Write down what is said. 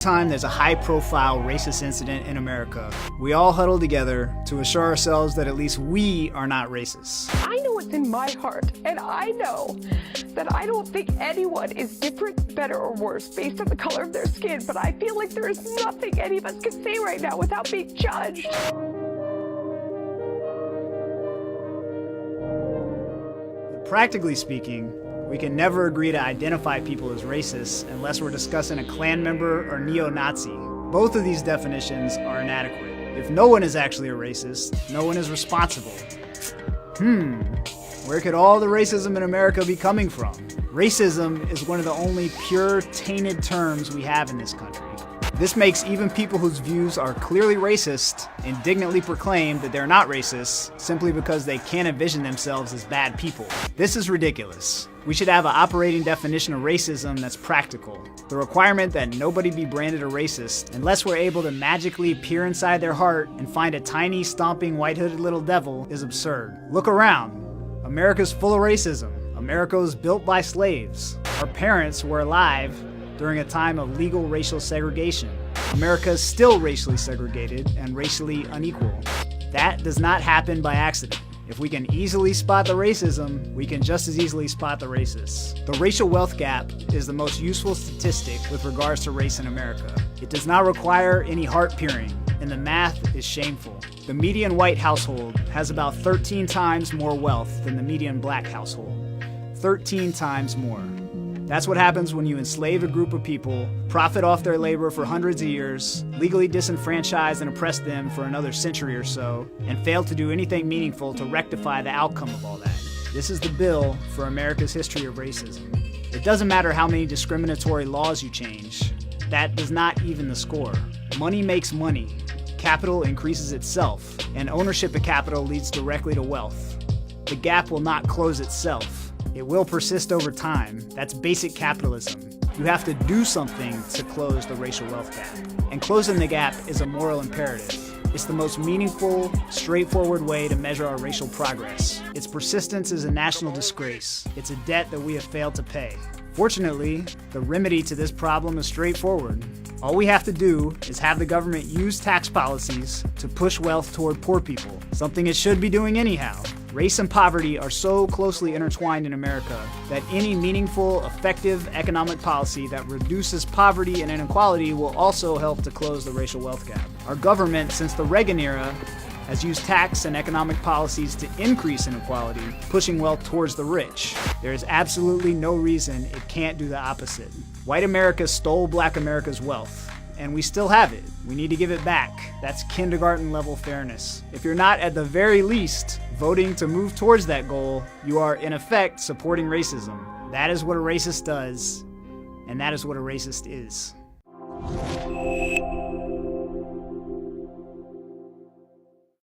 Time there's a high-profile racist incident in America, we all huddle together to assure ourselves that at least we are not racist. I know what's in my heart, and I know that I don't think anyone is different, better, or worse based on the color of their skin, but I feel like there is nothing any of us can say right now without being judged. Practically speaking, we can never agree to identify people as racist unless we're discussing a Klan member or neo-Nazi. Both of these definitions are inadequate. If no one is actually a racist, no one is responsible. Where could all the racism in America be coming from? Racism is one of the only pure, tainted terms we have in this country. This makes even people whose views are clearly racist indignantly proclaim that they're not racist simply because they can't envision themselves as bad people. This is ridiculous. We should have an operating definition of racism that's practical. The requirement that nobody be branded a racist unless we're able to magically peer inside their heart and find a tiny, stomping, white-hooded little devil is absurd. Look around. America's full of racism. America was built by slaves. Our parents were alive during a time of legal racial segregation. America is still racially segregated and racially unequal. That does not happen by accident. If we can easily spot the racism, we can just as easily spot the racists. The racial wealth gap is the most useful statistic with regards to race in America. It does not require any heart peering, and the math is shameful. The median white household has about 13 times more wealth than the median black household. 13 times more. That's what happens when you enslave a group of people, profit off their labor for hundreds of years, legally disenfranchise and oppress them for another century or so, and fail to do anything meaningful to rectify the outcome of all that. This is the bill for America's history of racism. It doesn't matter how many discriminatory laws you change. That does not even the score. Money makes money. Capital increases itself, and ownership of capital leads directly to wealth. The gap will not close itself. It will persist over time. That's basic capitalism. You have to do something to close the racial wealth gap. And closing the gap is a moral imperative. It's the most meaningful, straightforward way to measure our racial progress. Its persistence is a national disgrace. It's a debt that we have failed to pay. Fortunately, the remedy to this problem is straightforward. All we have to do is have the government use tax policies to push wealth toward poor people, something it should be doing anyhow. Race and poverty are so closely intertwined in America that any meaningful, effective economic policy that reduces poverty and inequality will also help to close the racial wealth gap. Our government, since the Reagan era, has used tax and economic policies to increase inequality, pushing wealth towards the rich. There is absolutely no reason it can't do the opposite. White America stole Black America's wealth, and we still have it. We need to give it back. That's kindergarten level fairness. If you're not at the very least voting to move towards that goal, you are in effect supporting racism. That is what a racist does, and that is what a racist is.